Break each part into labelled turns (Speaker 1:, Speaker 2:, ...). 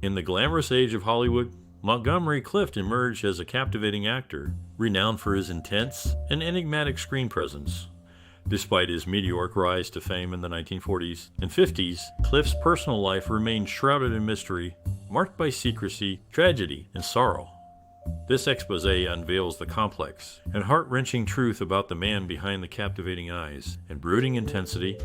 Speaker 1: In the glamorous age of Hollywood, Montgomery Clift emerged as a captivating actor, renowned for his intense and enigmatic screen presence. Despite his meteoric rise to fame in the 1940s and 50s, Clift's personal life remained shrouded in mystery, marked by secrecy, tragedy, and sorrow. This expose unveils the complex and heart-wrenching truth about the man behind the captivating eyes and brooding intensity.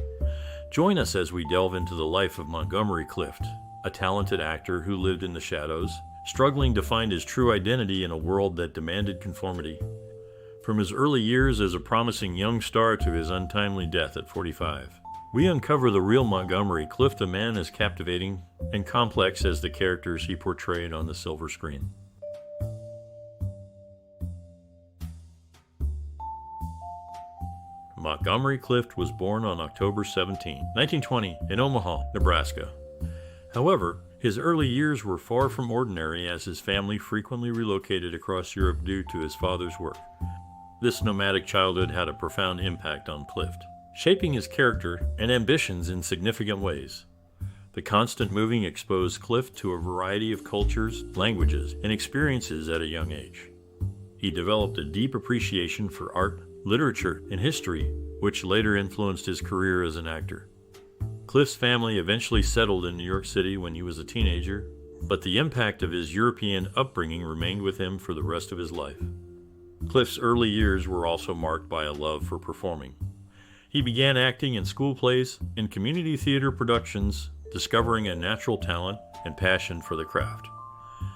Speaker 1: Join us as we delve into the life of Montgomery Clift, a talented actor who lived in the shadows, struggling to find his true identity in a world that demanded conformity. From his early years as a promising young star to his untimely death at 45, we uncover the real Montgomery Clift, a man as captivating and complex as the characters he portrayed on the silver screen. Montgomery Clift was born on October 17, 1920, in Omaha, Nebraska. However, his early years were far from ordinary as his family frequently relocated across Europe due to his father's work. This nomadic childhood had a profound impact on Clift, shaping his character and ambitions in significant ways. The constant moving exposed Clift to a variety of cultures, languages, and experiences at a young age. He developed a deep appreciation for art, literature, and history, which later influenced his career as an actor. Clift's family eventually settled in New York City when he was a teenager, but the impact of his European upbringing remained with him for the rest of his life. Clift's early years were also marked by a love for performing. He began acting in school plays and community theater productions, discovering a natural talent and passion for the craft.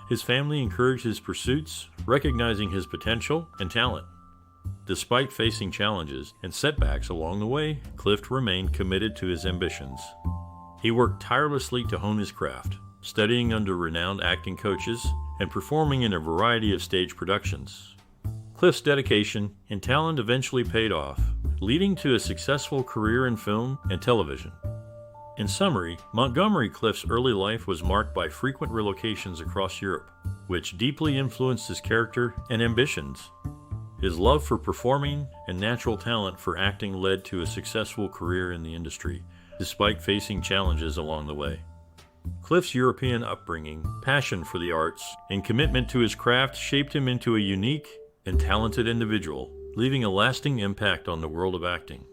Speaker 1: His family encouraged his pursuits, recognizing his potential and talent. Despite facing challenges and setbacks along the way, Clift remained committed to his ambitions. He worked tirelessly to hone his craft, studying under renowned acting coaches and performing in a variety of stage productions. Clift's dedication and talent eventually paid off, leading to a successful career in film and television. In summary, Montgomery Clift's early life was marked by frequent relocations across Europe, which deeply influenced his character and ambitions. His love for performing and natural talent for acting led to a successful career in the industry, despite facing challenges along the way. Clift's European upbringing, passion for the arts, and commitment to his craft shaped him into a unique and talented individual, leaving a lasting impact on the world of acting.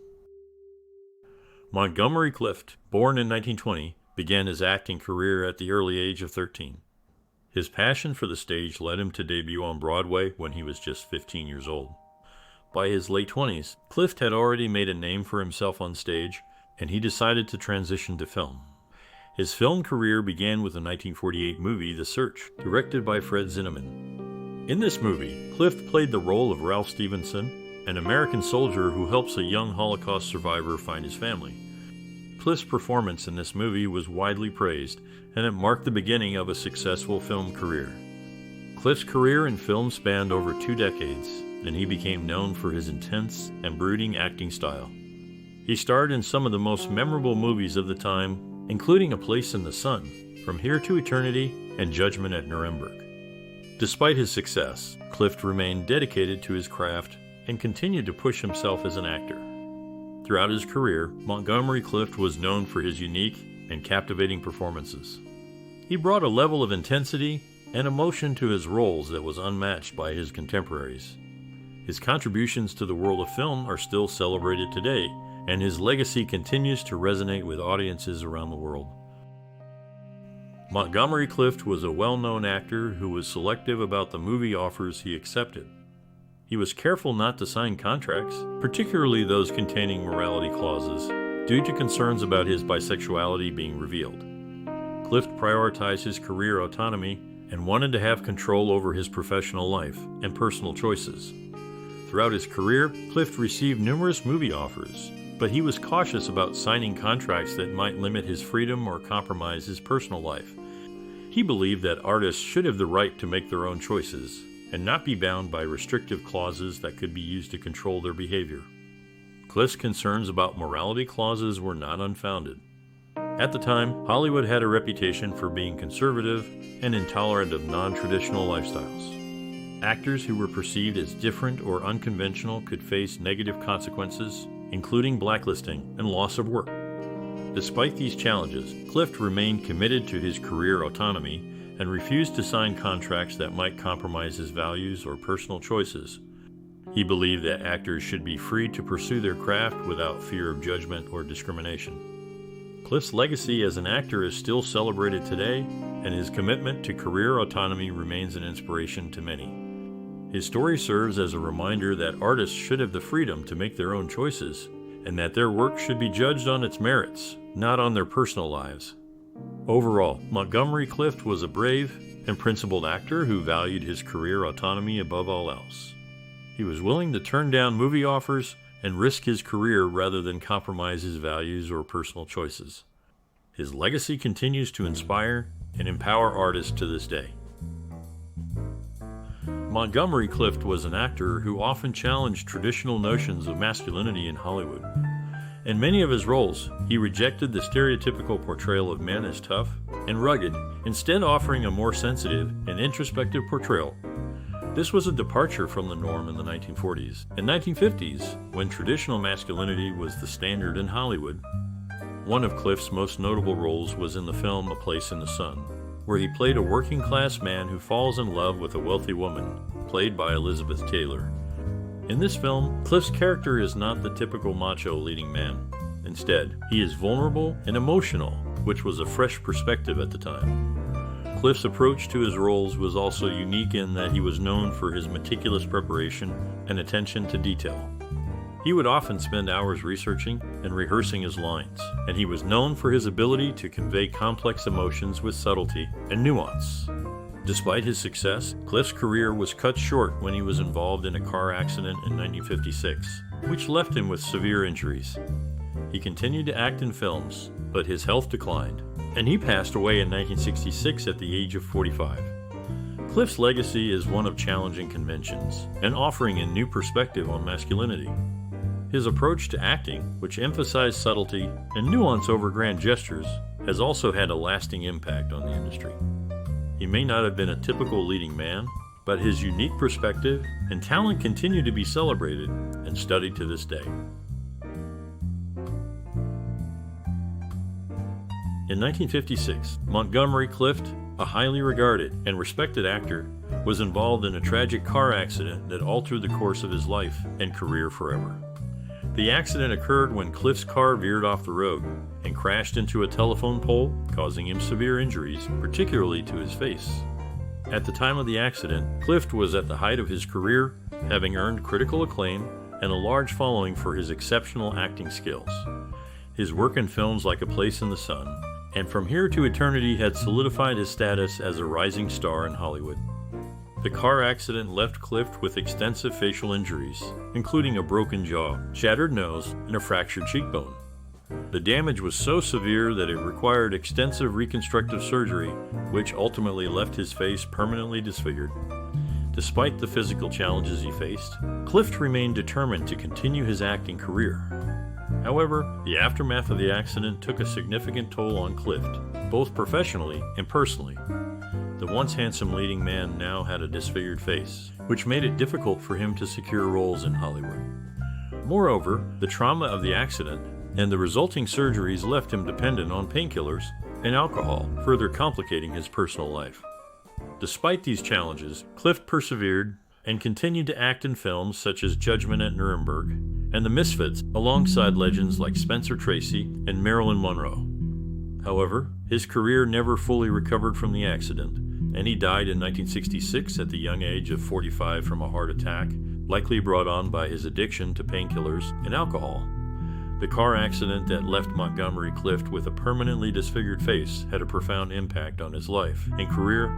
Speaker 1: Montgomery Clift, born in 1920, began his acting career at the early age of 13. His passion for the stage led him to debut on Broadway when he was just 15 years old. By his late 20s, Clift had already made a name for himself on stage, and he decided to transition to film. His film career began with the 1948 movie The Search, directed by Fred Zinnemann. In this movie, Clift played the role of Ralph Stevenson, an American soldier who helps a young Holocaust survivor find his family. Clift's performance in this movie was widely praised, and it marked the beginning of a successful film career. Clift's career in film spanned over 2 decades, and he became known for his intense and brooding acting style. He starred in some of the most memorable movies of the time, including A Place in the Sun, From Here to Eternity, and Judgment at Nuremberg. Despite his success, Clift remained dedicated to his craft and continued to push himself as an actor. Throughout his career, Montgomery Clift was known for his unique and captivating performances. He brought a level of intensity and emotion to his roles that was unmatched by his contemporaries. His contributions to the world of film are still celebrated today, and his legacy continues to resonate with audiences around the world. Montgomery Clift was a well-known actor who was selective about the movie offers he accepted. He was careful not to sign contracts, particularly those containing morality clauses, due to concerns about his bisexuality being revealed. Clift prioritized his career autonomy and wanted to have control over his professional life and personal choices. Throughout his career, Clift received numerous movie offers, but he was cautious about signing contracts that might limit his freedom or compromise his personal life. He believed that artists should have the right to make their own choices and not be bound by restrictive clauses that could be used to control their behavior. Clift's concerns about morality clauses were not unfounded. At the time, Hollywood had a reputation for being conservative and intolerant of non-traditional lifestyles. Actors who were perceived as different or unconventional could face negative consequences, including blacklisting and loss of work. Despite these challenges, Clift remained committed to his career autonomy and refused to sign contracts that might compromise his values or personal choices. He believed that actors should be free to pursue their craft without fear of judgment or discrimination. Clift's legacy as an actor is still celebrated today, and his commitment to career autonomy remains an inspiration to many. His story serves as a reminder that artists should have the freedom to make their own choices, and that their work should be judged on its merits, not on their personal lives. Overall, Montgomery Clift was a brave and principled actor who valued his career autonomy above all else. He was willing to turn down movie offers and risk his career rather than compromise his values or personal choices. His legacy continues to inspire and empower artists to this day. Montgomery Clift was an actor who often challenged traditional notions of masculinity in Hollywood. In many of his roles, he rejected the stereotypical portrayal of men as tough and rugged, instead offering a more sensitive and introspective portrayal. This was a departure from the norm in the 1940s and 1950s, when traditional masculinity was the standard in Hollywood. One of Clift's most notable roles was in the film A Place in the Sun, where he played a working-class man who falls in love with a wealthy woman, played by Elizabeth Taylor. In this film, Clift's character is not the typical macho leading man. Instead, he is vulnerable and emotional, which was a fresh perspective at the time. Clift's approach to his roles was also unique in that he was known for his meticulous preparation and attention to detail. He would often spend hours researching and rehearsing his lines, and he was known for his ability to convey complex emotions with subtlety and nuance. Despite his success, Clift's career was cut short when he was involved in a car accident in 1956, which left him with severe injuries. He continued to act in films, but his health declined, and he passed away in 1966 at the age of 45. Clift's legacy is one of challenging conventions and offering a new perspective on masculinity. His approach to acting, which emphasized subtlety and nuance over grand gestures, has also had a lasting impact on the industry. He may not have been a typical leading man, but his unique perspective and talent continue to be celebrated and studied to this day. In 1956, Montgomery Clift, a highly regarded and respected actor, was involved in a tragic car accident that altered the course of his life and career forever. The accident occurred when Clift's car veered off the road and crashed into a telephone pole, causing him severe injuries, particularly to his face. At the time of the accident, Clift was at the height of his career, having earned critical acclaim and a large following for his exceptional acting skills. His work in films like A Place in the Sun and From Here to Eternity had solidified his status as a rising star in Hollywood. The car accident left Clift with extensive facial injuries, including a broken jaw, shattered nose, and a fractured cheekbone. The damage was so severe that it required extensive reconstructive surgery, which ultimately left his face permanently disfigured. Despite the physical challenges he faced, Clift remained determined to continue his acting career. However, the aftermath of the accident took a significant toll on Clift, both professionally and personally. The once handsome leading man now had a disfigured face, which made it difficult for him to secure roles in Hollywood. Moreover, the trauma of the accident and the resulting surgeries left him dependent on painkillers and alcohol, further complicating his personal life. Despite these challenges, Clift persevered and continued to act in films such as Judgment at Nuremberg and The Misfits, alongside legends like Spencer Tracy and Marilyn Monroe. However, his career never fully recovered from the accident, and he died in 1966 at the young age of 45 from a heart attack, likely brought on by his addiction to painkillers and alcohol. The car accident that left Montgomery Clift with a permanently disfigured face had a profound impact on his life and career.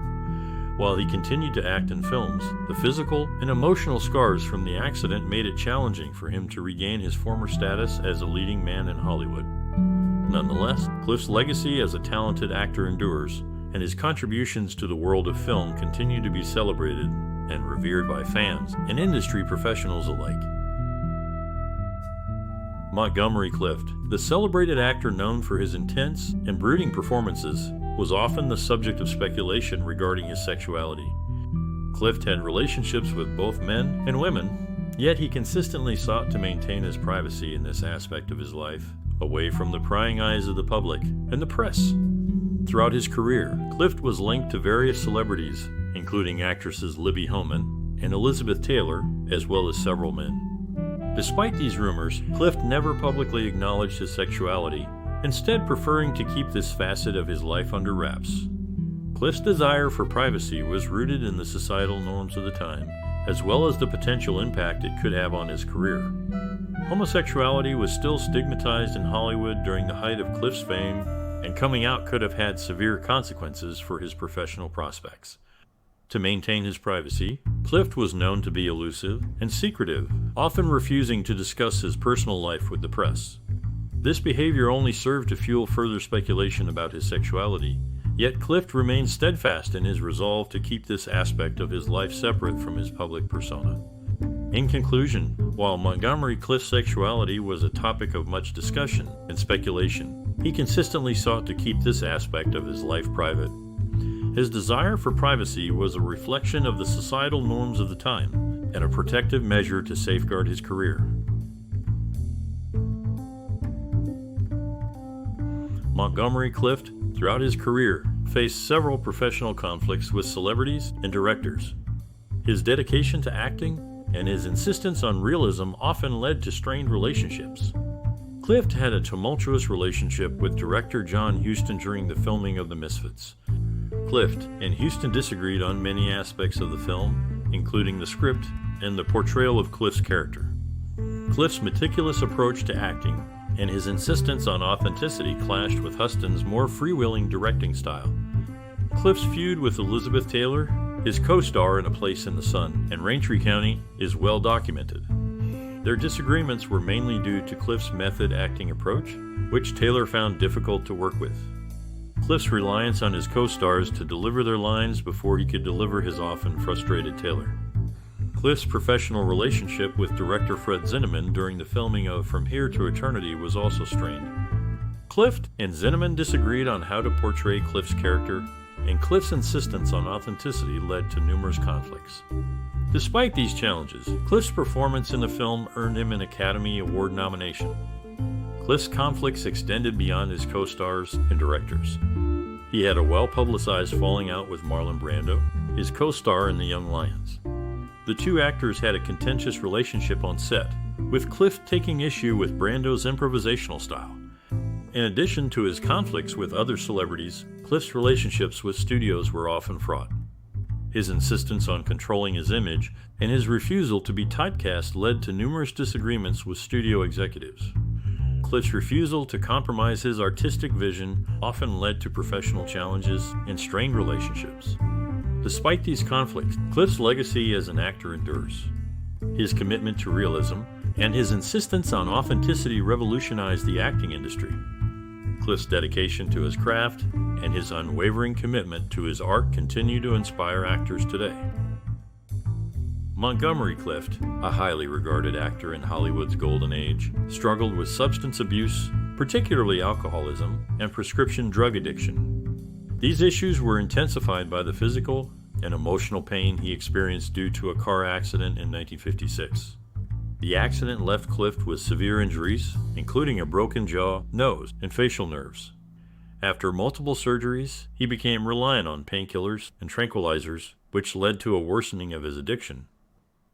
Speaker 1: While he continued to act in films, the physical and emotional scars from the accident made it challenging for him to regain his former status as a leading man in Hollywood. Nonetheless, Clift's legacy as a talented actor endures, and his contributions to the world of film continue to be celebrated and revered by fans and industry professionals alike. Montgomery Clift, the celebrated actor known for his intense and brooding performances, was often the subject of speculation regarding his sexuality. Clift had relationships with both men and women, yet he consistently sought to maintain his privacy in this aspect of his life, away from the prying eyes of the public and the press. Throughout his career, Clift was linked to various celebrities, including actresses Libby Holman and Elizabeth Taylor, as well as several men. Despite these rumors, Clift never publicly acknowledged his sexuality, instead preferring to keep this facet of his life under wraps. Clift's desire for privacy was rooted in the societal norms of the time, as well as the potential impact it could have on his career. Homosexuality was still stigmatized in Hollywood during the height of Clift's fame, and coming out could have had severe consequences for his professional prospects. To maintain his privacy, Clift was known to be elusive and secretive, often refusing to discuss his personal life with the press. This behavior only served to fuel further speculation about his sexuality, yet Clift remained steadfast in his resolve to keep this aspect of his life separate from his public persona. In conclusion, while Montgomery Clift's sexuality was a topic of much discussion and speculation, he consistently sought to keep this aspect of his life private. His desire for privacy was a reflection of the societal norms of the time and a protective measure to safeguard his career. Montgomery Clift, throughout his career, faced several professional conflicts with celebrities and directors. His dedication to acting and his insistence on realism often led to strained relationships. Clift had a tumultuous relationship with director John Huston during the filming of The Misfits. Clift and Huston disagreed on many aspects of the film, including the script and the portrayal of Clift's character. Clift's meticulous approach to acting and his insistence on authenticity clashed with Huston's more freewheeling directing style. Clift's feud with Elizabeth Taylor, his co-star in A Place in the Sun, and Raintree County is well documented. Their disagreements were mainly due to Clift's method acting approach, which Taylor found difficult to work with. Clift's reliance on his co-stars to deliver their lines before he could deliver his often frustrated Taylor. Clift's professional relationship with director Fred Zinnemann during the filming of From Here to Eternity was also strained. Clift and Zinnemann disagreed on how to portray Clift's character, and Clift's insistence on authenticity led to numerous conflicts. Despite these challenges, Clift's performance in the film earned him an Academy Award nomination. Clift's conflicts extended beyond his co-stars and directors. He had a well-publicized falling out with Marlon Brando, his co-star in The Young Lions. The two actors had a contentious relationship on set, with Clift taking issue with Brando's improvisational style. In addition to his conflicts with other celebrities, Clift's relationships with studios were often fraught. His insistence on controlling his image and his refusal to be typecast led to numerous disagreements with studio executives. Clift's refusal to compromise his artistic vision often led to professional challenges and strained relationships. Despite these conflicts, Clift's legacy as an actor endures. His commitment to realism and his insistence on authenticity revolutionized the acting industry. Clift's dedication to his craft and his unwavering commitment to his art continue to inspire actors today. Montgomery Clift, a highly regarded actor in Hollywood's golden age, struggled with substance abuse, particularly alcoholism, and prescription drug addiction. These issues were intensified by the physical and emotional pain he experienced due to a car accident in 1956. The accident left Clift with severe injuries, including a broken jaw, nose, and facial nerves. After multiple surgeries, he became reliant on painkillers and tranquilizers, which led to a worsening of his addiction.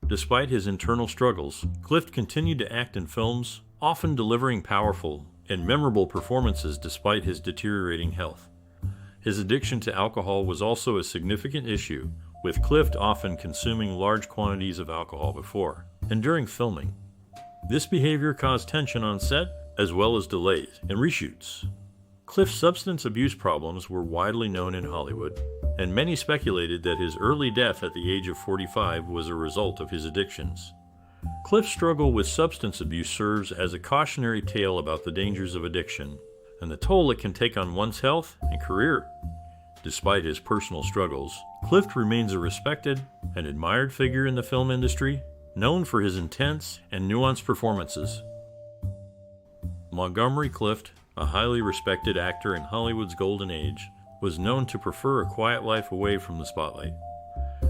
Speaker 1: Despite his internal struggles, Clift continued to act in films, often delivering powerful and memorable performances despite his deteriorating health. His addiction to alcohol was also a significant issue, with Clift often consuming large quantities of alcohol before and during filming. This behavior caused tension on set, as well as delays and reshoots. Clift's substance abuse problems were widely known in Hollywood, and many speculated that his early death at the age of 45 was a result of his addictions. Clift's struggle with substance abuse serves as a cautionary tale about the dangers of addiction and the toll it can take on one's health and career. Despite his personal struggles, Clift remains a respected and admired figure in the film industry, known for his intense and nuanced performances. Montgomery Clift, a highly respected actor in Hollywood's golden age, was known to prefer a quiet life away from the spotlight.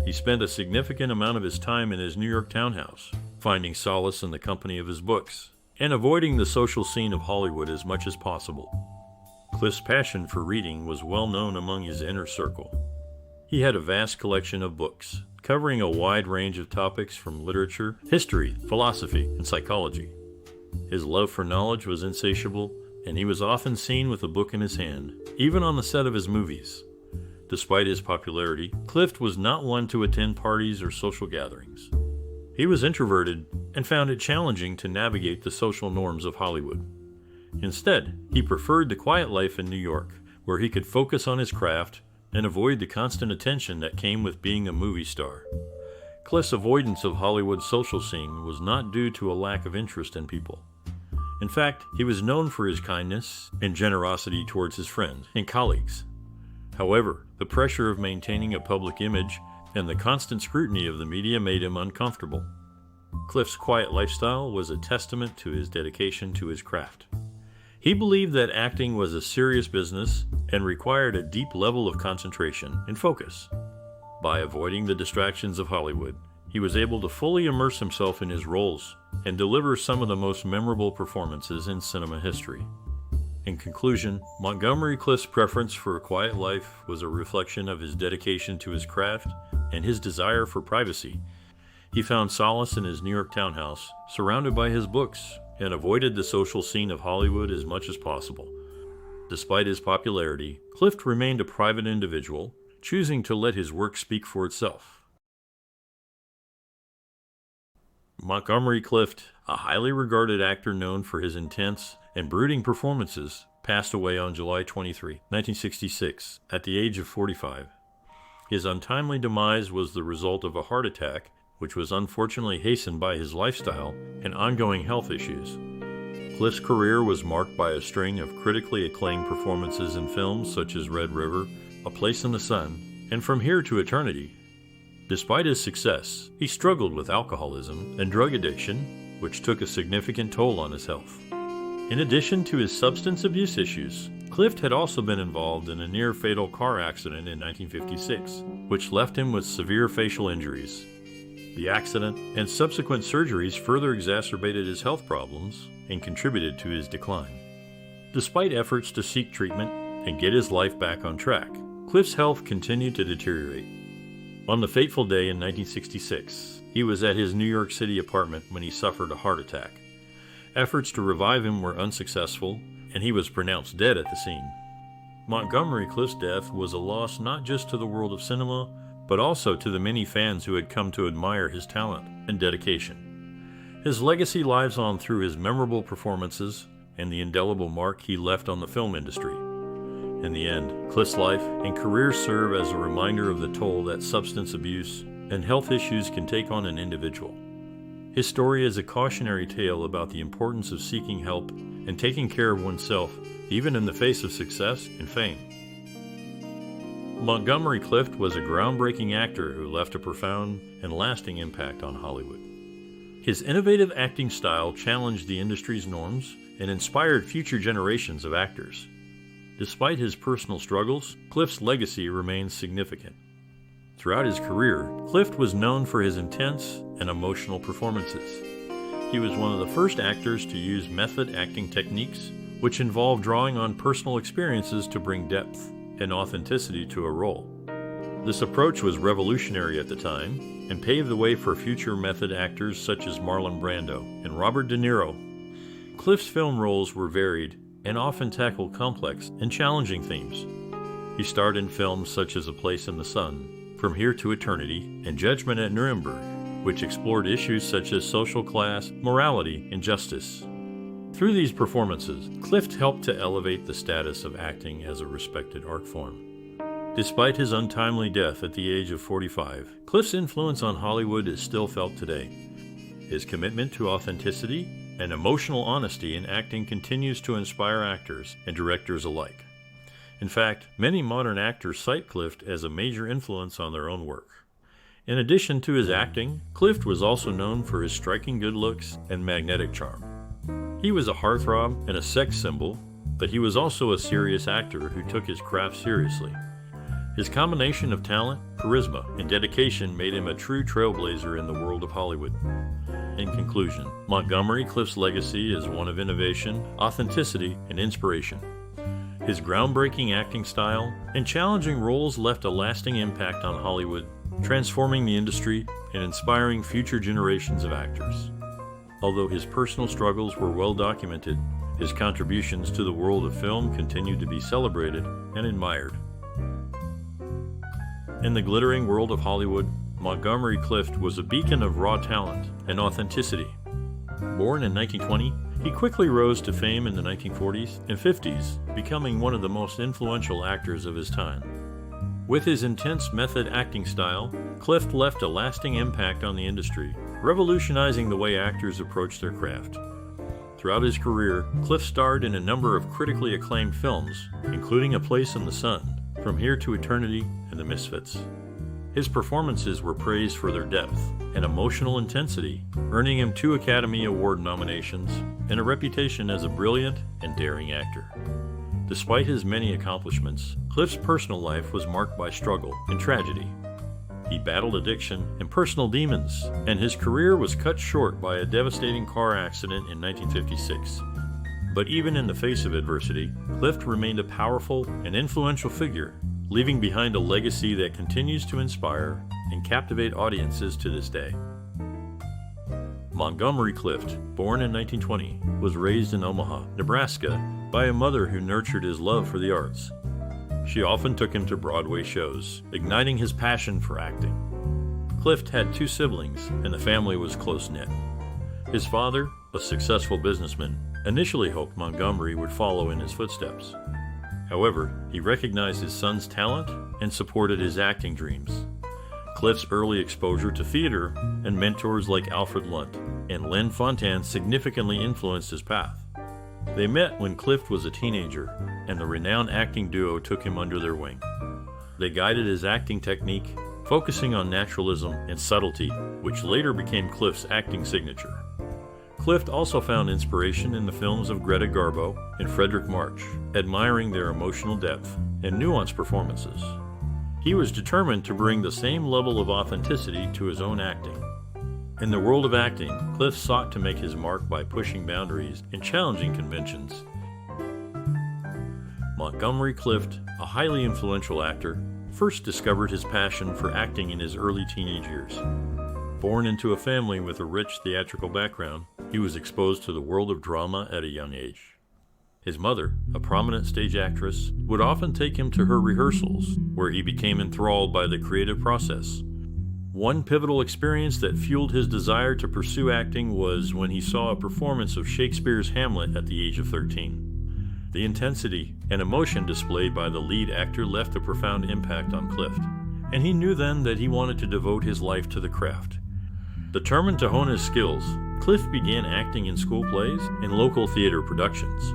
Speaker 1: He spent a significant amount of his time in his New York townhouse, finding solace in the company of his books, and avoiding the social scene of Hollywood as much as possible. Clift's passion for reading was well known among his inner circle. He had a vast collection of books, covering a wide range of topics from literature, history, philosophy, and psychology. His love for knowledge was insatiable, and he was often seen with a book in his hand, even on the set of his movies. Despite his popularity, Clift was not one to attend parties or social gatherings. He was introverted and found it challenging to navigate the social norms of Hollywood. Instead, he preferred the quiet life in New York, where he could focus on his craft and avoid the constant attention that came with being a movie star. Clift's avoidance of Hollywood's social scene was not due to a lack of interest in people. In fact, he was known for his kindness and generosity towards his friends and colleagues. However, the pressure of maintaining a public image and the constant scrutiny of the media made him uncomfortable. Clift's quiet lifestyle was a testament to his dedication to his craft. He believed that acting was a serious business and required a deep level of concentration and focus. By avoiding the distractions of Hollywood, he was able to fully immerse himself in his roles and deliver some of the most memorable performances in cinema history. In conclusion, Montgomery Clift's preference for a quiet life was a reflection of his dedication to his craft and his desire for privacy. He found solace in his New York townhouse, surrounded by his books, and avoided the social scene of Hollywood as much as possible. Despite his popularity, Clift remained a private individual, choosing to let his work speak for itself. Montgomery Clift, a highly regarded actor known for his intense and brooding performances, passed away on July 23, 1966, at the age of 45. His untimely demise was the result of a heart attack, which was unfortunately hastened by his lifestyle and ongoing health issues. Clift's career was marked by a string of critically acclaimed performances in films such as Red River, A Place in the Sun, and From Here to Eternity. Despite his success, he struggled with alcoholism and drug addiction, which took a significant toll on his health. In addition to his substance abuse issues, Clift had also been involved in a near-fatal car accident in 1956, which left him with severe facial injuries. The accident and subsequent surgeries further exacerbated his health problems and contributed to his decline. Despite efforts to seek treatment and get his life back on track, Clift's health continued to deteriorate. On the fateful day in 1966, he was at his New York City apartment when he suffered a heart attack. Efforts to revive him were unsuccessful, and he was pronounced dead at the scene. Montgomery Clift's death was a loss not just to the world of cinema, but also to the many fans who had come to admire his talent and dedication. His legacy lives on through his memorable performances and the indelible mark he left on the film industry. In the end, Clift's life and career serve as a reminder of the toll that substance abuse and health issues can take on an individual. His story is a cautionary tale about the importance of seeking help and taking care of oneself, even in the face of success and fame. Montgomery Clift was a groundbreaking actor who left a profound and lasting impact on Hollywood. His innovative acting style challenged the industry's norms and inspired future generations of actors. Despite his personal struggles, Clift's legacy remains significant. Throughout his career, Clift was known for his intense and emotional performances. He was one of the first actors to use method acting techniques, which involved drawing on personal experiences to bring depth and authenticity to a role. This approach was revolutionary at the time and paved the way for future method actors such as Marlon Brando and Robert De Niro. Clift's film roles were varied and often tackled complex and challenging themes. He starred in films such as A Place in the Sun, From Here to Eternity, and Judgment at Nuremberg, which explored issues such as social class, morality, and justice. Through these performances, Clift helped to elevate the status of acting as a respected art form. Despite his untimely death at the age of 45, Clift's influence on Hollywood is still felt today. His commitment to authenticity and emotional honesty in acting continues to inspire actors and directors alike. In fact, many modern actors cite Clift as a major influence on their own work. In addition to his acting, Clift was also known for his striking good looks and magnetic charm. He was a heartthrob and a sex symbol, but he was also a serious actor who took his craft seriously. His combination of talent, charisma, and dedication made him a true trailblazer in the world of Hollywood. In conclusion, Montgomery Clift's legacy is one of innovation, authenticity, and inspiration. His groundbreaking acting style and challenging roles left a lasting impact on Hollywood, transforming the industry and inspiring future generations of actors. Although his personal struggles were well documented, his contributions to the world of film continued to be celebrated and admired. In the glittering world of Hollywood, Montgomery Clift was a beacon of raw talent and authenticity. Born in 1920, he quickly rose to fame in the 1940s and 50s, becoming one of the most influential actors of his time. With his intense method acting style, Clift left a lasting impact on the industry, revolutionizing the way actors approach their craft. Throughout his career, Clift starred in a number of critically acclaimed films, including A Place in the Sun, From Here to Eternity, and The Misfits. His performances were praised for their depth and emotional intensity, earning him 2 Academy Award nominations and a reputation as a brilliant and daring actor. Despite his many accomplishments, Clift's personal life was marked by struggle and tragedy. He battled addiction and personal demons, and his career was cut short by a devastating car accident in 1956. But even in the face of adversity, Clift remained a powerful and influential figure, leaving behind a legacy that continues to inspire and captivate audiences to this day. Montgomery Clift, born in 1920, was raised in Omaha, Nebraska, by a mother who nurtured his love for the arts. She often took him to Broadway shows, igniting his passion for acting. Clift had 2 siblings, and the family was close-knit. His father, a successful businessman, initially hoped Montgomery would follow in his footsteps. However, he recognized his son's talent and supported his acting dreams. Clift's early exposure to theater and mentors like Alfred Lunt and Len Fontaine significantly influenced his path. They met when Clift was a teenager, and the renowned acting duo took him under their wing. They guided his acting technique, focusing on naturalism and subtlety, which later became Clift's acting signature. Clift also found inspiration in the films of Greta Garbo and Frederick March, admiring their emotional depth and nuanced performances. He was determined to bring the same level of authenticity to his own acting. In the world of acting, Clift sought to make his mark by pushing boundaries and challenging conventions. Montgomery Clift, a highly influential actor, first discovered his passion for acting in his early teenage years. Born into a family with a rich theatrical background, he was exposed to the world of drama at a young age. His mother, a prominent stage actress, would often take him to her rehearsals, where he became enthralled by the creative process. One pivotal experience that fueled his desire to pursue acting was when he saw a performance of Shakespeare's Hamlet at the age of 13. The intensity and emotion displayed by the lead actor left a profound impact on Clift, and he knew then that he wanted to devote his life to the craft. Determined to hone his skills, Clift began acting in school plays and local theater productions.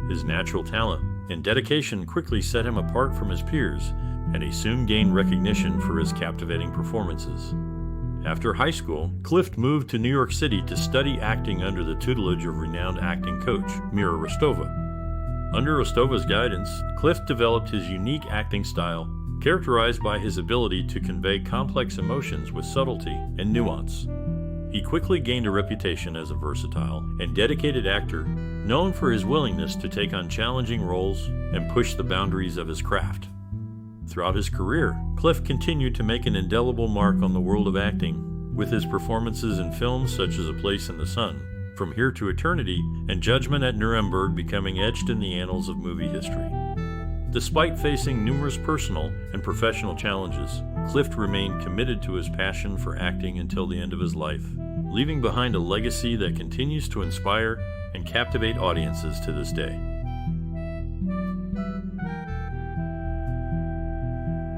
Speaker 1: His natural talent and dedication quickly set him apart from his peers, and he soon gained recognition for his captivating performances. After high school, Clift moved to New York City to study acting under the tutelage of renowned acting coach Mira Rostova. Under Rostova's guidance, Clift developed his unique acting style, characterized by his ability to convey complex emotions with subtlety and nuance. He quickly gained a reputation as a versatile and dedicated actor, known for his willingness to take on challenging roles and push the boundaries of his craft. Throughout his career, Clift continued to make an indelible mark on the world of acting, with his performances in films such as A Place in the Sun, From Here to Eternity, and Judgment at Nuremberg becoming etched in the annals of movie history. Despite facing numerous personal and professional challenges, Clift remained committed to his passion for acting until the end of his life, leaving behind a legacy that continues to inspire and captivate audiences to this day.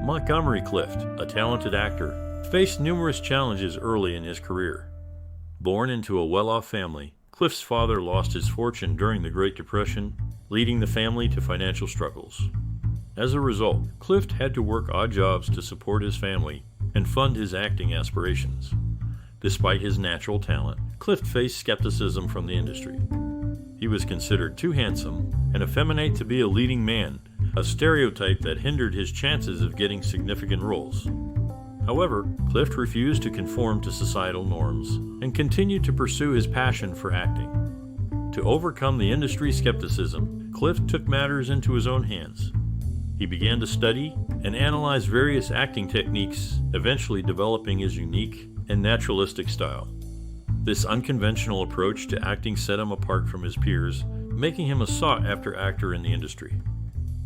Speaker 1: Montgomery Clift, a talented actor, faced numerous challenges early in his career. Born into a well-off family, Clift's father lost his fortune during the Great Depression, leading the family to financial struggles. As a result, Clift had to work odd jobs to support his family and fund his acting aspirations. Despite his natural talent, Clift faced skepticism from the industry. He was considered too handsome and effeminate to be a leading man, a stereotype that hindered his chances of getting significant roles. However, Clift refused to conform to societal norms and continued to pursue his passion for acting. To overcome the industry skepticism, Clift took matters into his own hands. He began to study and analyze various acting techniques, eventually developing his unique and naturalistic style. This unconventional approach to acting set him apart from his peers, making him a sought-after actor in the industry.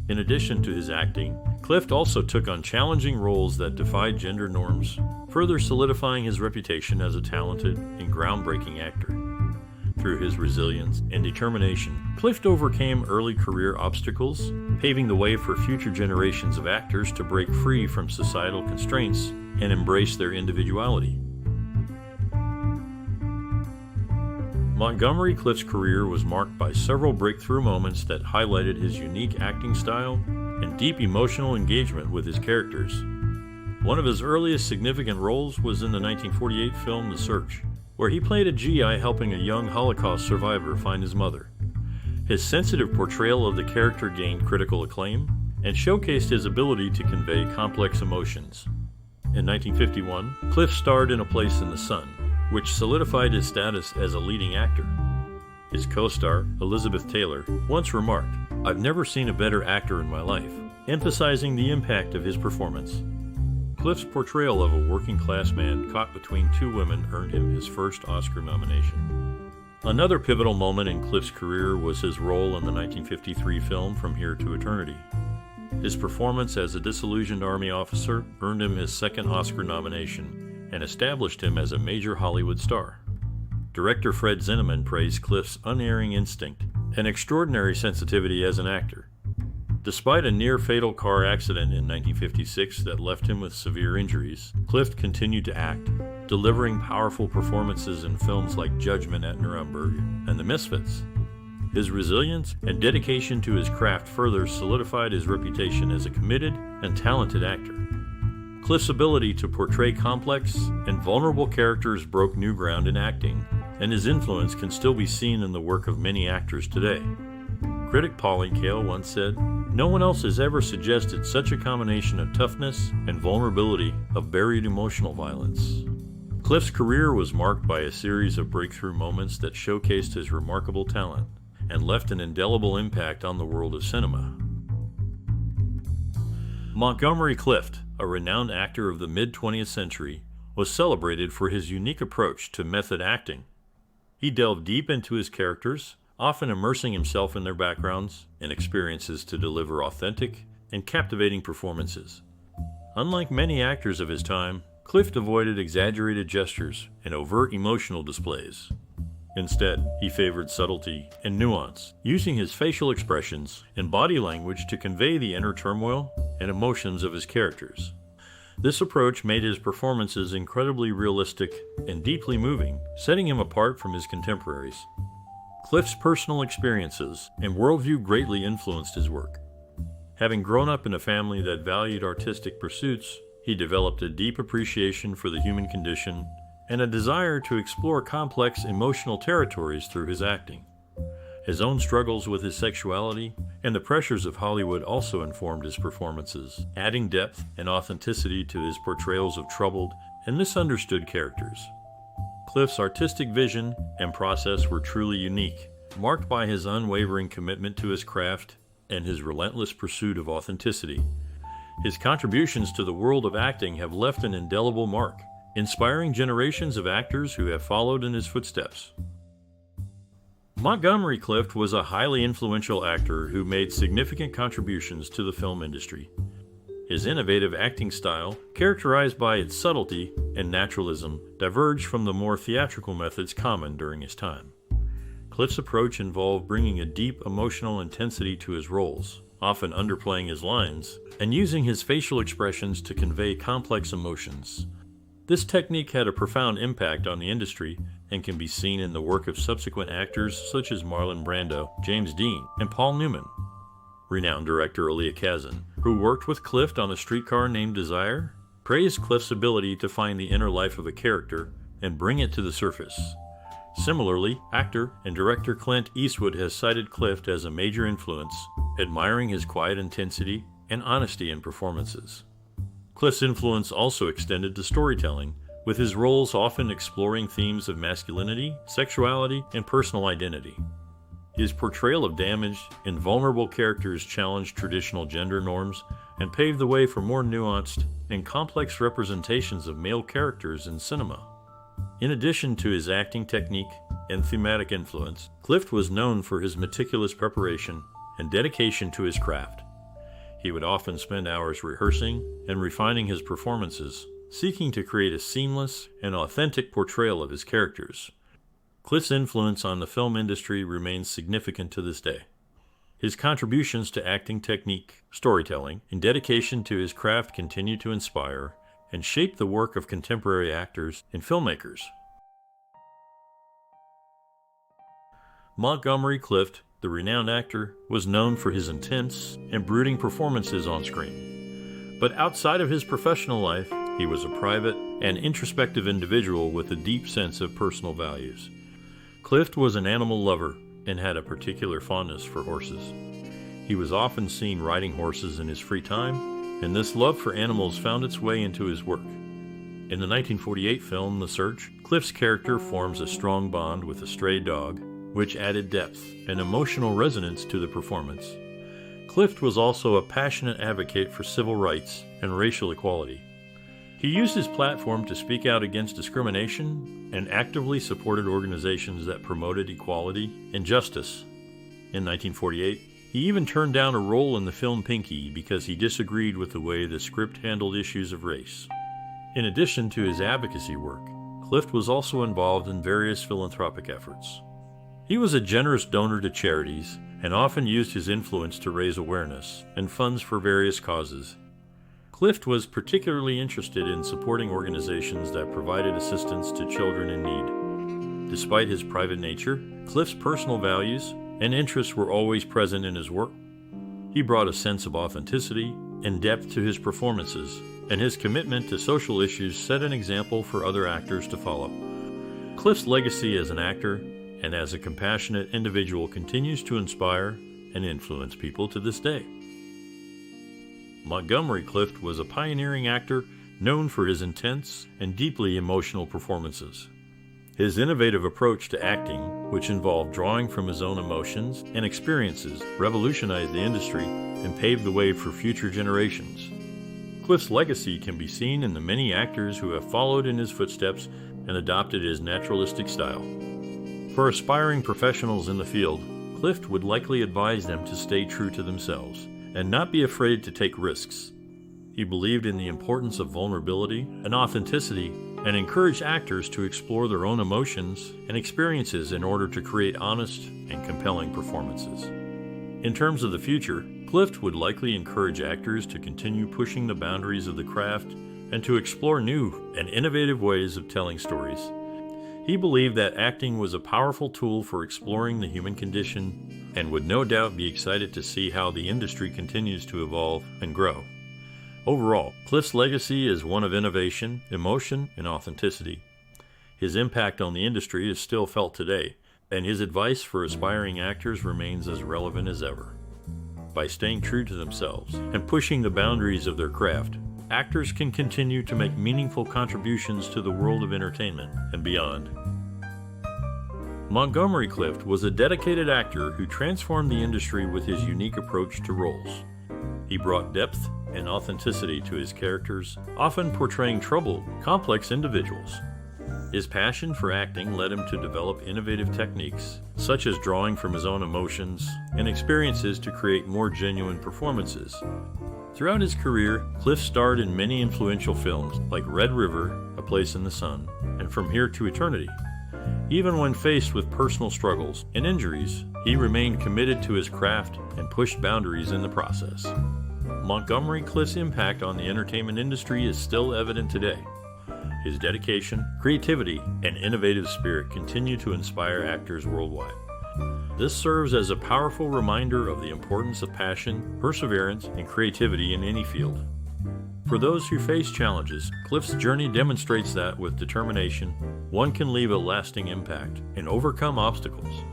Speaker 1: In addition to his acting, Clift also took on challenging roles that defied gender norms, further solidifying his reputation as a talented and groundbreaking actor. Through his resilience and determination, Clift overcame early career obstacles, paving the way for future generations of actors to break free from societal constraints and embrace their individuality. Montgomery Clift's career was marked by several breakthrough moments that highlighted his unique acting style and deep emotional engagement with his characters. One of his earliest significant roles was in the 1948 film The Search, where he played a GI helping a young Holocaust survivor find his mother. His sensitive portrayal of the character gained critical acclaim and showcased his ability to convey complex emotions. In 1951, Clift starred in A Place in the Sun, which solidified his status as a leading actor. His co-star, Elizabeth Taylor, once remarked, "I've never seen a better actor in my life," emphasizing the impact of his performance. Clift's portrayal of a working-class man caught between two women earned him his first Oscar nomination. Another pivotal moment in Clift's career was his role in the 1953 film From Here to Eternity. His performance as a disillusioned Army officer earned him his second Oscar nomination and established him as a major Hollywood star. Director Fred Zinnemann praised Clift's unerring instinct and extraordinary sensitivity as an actor. Despite a near-fatal car accident in 1956 that left him with severe injuries, Clift continued to act, delivering powerful performances in films like Judgment at Nuremberg and The Misfits. His resilience and dedication to his craft further solidified his reputation as a committed and talented actor. Clift's ability to portray complex and vulnerable characters broke new ground in acting, and his influence can still be seen in the work of many actors today. Critic Pauline Kael once said, "No one else has ever suggested such a combination of toughness and vulnerability of buried emotional violence." Clift's career was marked by a series of breakthrough moments that showcased his remarkable talent and left an indelible impact on the world of cinema. Montgomery Clift, a renowned actor of the mid-20th century, was celebrated for his unique approach to method acting. He delved deep into his characters, often immersing himself in their backgrounds and experiences to deliver authentic and captivating performances. Unlike many actors of his time, Clift avoided exaggerated gestures and overt emotional displays. Instead, he favored subtlety and nuance, using his facial expressions and body language to convey the inner turmoil and emotions of his characters. This approach made his performances incredibly realistic and deeply moving, setting him apart from his contemporaries. Clift's personal experiences and worldview greatly influenced his work. Having grown up in a family that valued artistic pursuits, he developed a deep appreciation for the human condition and a desire to explore complex emotional territories through his acting. His own struggles with his sexuality and the pressures of Hollywood also informed his performances, adding depth and authenticity to his portrayals of troubled and misunderstood characters. Clift's artistic vision and process were truly unique, marked by his unwavering commitment to his craft and his relentless pursuit of authenticity. His contributions to the world of acting have left an indelible mark, inspiring generations of actors who have followed in his footsteps. Montgomery Clift was a highly influential actor who made significant contributions to the film industry. His innovative acting style, characterized by its subtlety and naturalism, diverged from the more theatrical methods common during his time. Clift's approach involved bringing a deep emotional intensity to his roles, often underplaying his lines, and using his facial expressions to convey complex emotions. This technique had a profound impact on the industry and can be seen in the work of subsequent actors such as Marlon Brando, James Dean, and Paul Newman. Renowned director Elia Kazan, who worked with Clift on A Streetcar Named Desire, praised Clift's ability to find the inner life of a character and bring it to the surface. Similarly, actor and director Clint Eastwood has cited Clift as a major influence, admiring his quiet intensity and honesty in performances. Clift's influence also extended to storytelling, with his roles often exploring themes of masculinity, sexuality, and personal identity. His portrayal of damaged and vulnerable characters challenged traditional gender norms and paved the way for more nuanced and complex representations of male characters in cinema. In addition to his acting technique and thematic influence, Clift was known for his meticulous preparation and dedication to his craft. He would often spend hours rehearsing and refining his performances, seeking to create a seamless and authentic portrayal of his characters. Clift's influence on the film industry remains significant to this day. His contributions to acting technique, storytelling, and dedication to his craft continue to inspire and shape the work of contemporary actors and filmmakers. Montgomery Clift, the renowned actor, was known for his intense and brooding performances on screen. But outside of his professional life, he was a private and introspective individual with a deep sense of personal values. Clift was an animal lover and had a particular fondness for horses. He was often seen riding horses in his free time, and this love for animals found its way into his work. In the 1948 film The Search, Clift's character forms a strong bond with a stray dog, which added depth and emotional resonance to the performance. Clift was also a passionate advocate for civil rights and racial equality. He used his platform to speak out against discrimination and actively supported organizations that promoted equality and justice. In 1948, he even turned down a role in the film Pinky because he disagreed with the way the script handled issues of race. In addition to his advocacy work, Clift was also involved in various philanthropic efforts. He was a generous donor to charities and often used his influence to raise awareness and funds for various causes. Clift was particularly interested in supporting organizations that provided assistance to children in need. Despite his private nature, Clift's personal values and interests were always present in his work. He brought a sense of authenticity and depth to his performances, and his commitment to social issues set an example for other actors to follow. Clift's legacy as an actor and as a compassionate individual continues to inspire and influence people to this day. Montgomery Clift was a pioneering actor known for his intense and deeply emotional performances. His innovative approach to acting, which involved drawing from his own emotions and experiences, revolutionized the industry and paved the way for future generations. Clift's legacy can be seen in the many actors who have followed in his footsteps and adopted his naturalistic style. For aspiring professionals in the field, Clift would likely advise them to stay true to themselves and not be afraid to take risks. He believed in the importance of vulnerability and authenticity and encouraged actors to explore their own emotions and experiences in order to create honest and compelling performances. In terms of the future, Clift would likely encourage actors to continue pushing the boundaries of the craft and to explore new and innovative ways of telling stories. He believed that acting was a powerful tool for exploring the human condition and would no doubt be excited to see how the industry continues to evolve and grow. Overall, Clift's legacy is one of innovation, emotion, and authenticity. His impact on the industry is still felt today, and his advice for aspiring actors remains as relevant as ever. By staying true to themselves and pushing the boundaries of their craft, actors can continue to make meaningful contributions to the world of entertainment and beyond. Montgomery Clift was a dedicated actor who transformed the industry with his unique approach to roles. He brought depth and authenticity to his characters, often portraying troubled, complex individuals. His passion for acting led him to develop innovative techniques, such as drawing from his own emotions and experiences to create more genuine performances. Throughout his career, Clift starred in many influential films like Red River, A Place in the Sun, and From Here to Eternity. Even when faced with personal struggles and injuries, he remained committed to his craft and pushed boundaries in the process. Montgomery Clift's impact on the entertainment industry is still evident today. His dedication, creativity, and innovative spirit continue to inspire actors worldwide. This serves as a powerful reminder of the importance of passion, perseverance, and creativity in any field. For those who face challenges, Clift's journey demonstrates that with determination, one can leave a lasting impact and overcome obstacles.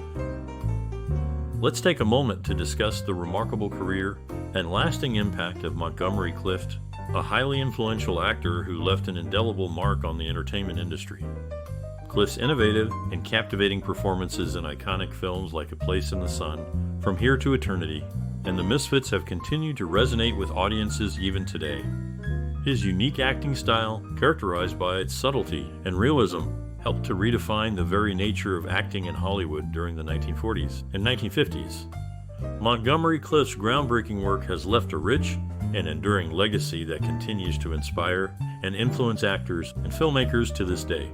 Speaker 1: Let's take a moment to discuss the remarkable career and lasting impact of Montgomery Clift a highly influential actor who left an indelible mark on the entertainment industry. Cliff's innovative and captivating performances in iconic films like A Place in the Sun, From Here to Eternity, and The Misfits have continued to resonate with audiences even today. His unique acting style, characterized by its subtlety and realism, helped to redefine the very nature of acting in Hollywood during the 1940s and 1950s. Montgomery Clift's groundbreaking work has left a rich and enduring legacy that continues to inspire and influence actors and filmmakers to this day.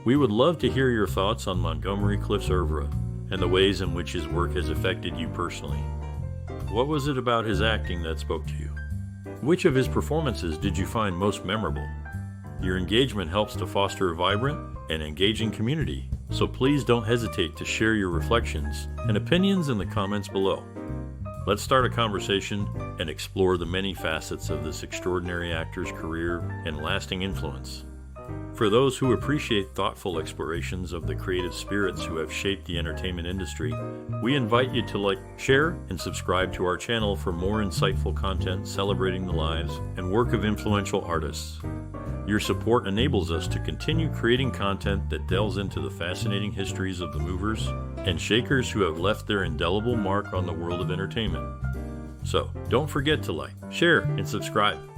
Speaker 1: We would love to hear your thoughts on Montgomery Clift's oeuvre and the ways in which his work has affected you personally. What was it about his acting that spoke to you? Which of his performances did you find most memorable? Your engagement helps to foster a vibrant and engaging community, so please don't hesitate to share your reflections and opinions in the comments below. Let's start a conversation and explore the many facets of this extraordinary actor's career and lasting influence. For those who appreciate thoughtful explorations of the creative spirits who have shaped the entertainment industry, we invite you to like, share, and subscribe to our channel for more insightful content celebrating the lives and work of influential artists. Your support enables us to continue creating content that delves into the fascinating histories of the movers and shakers who have left their indelible mark on the world of entertainment. So, don't forget to like, share, and subscribe.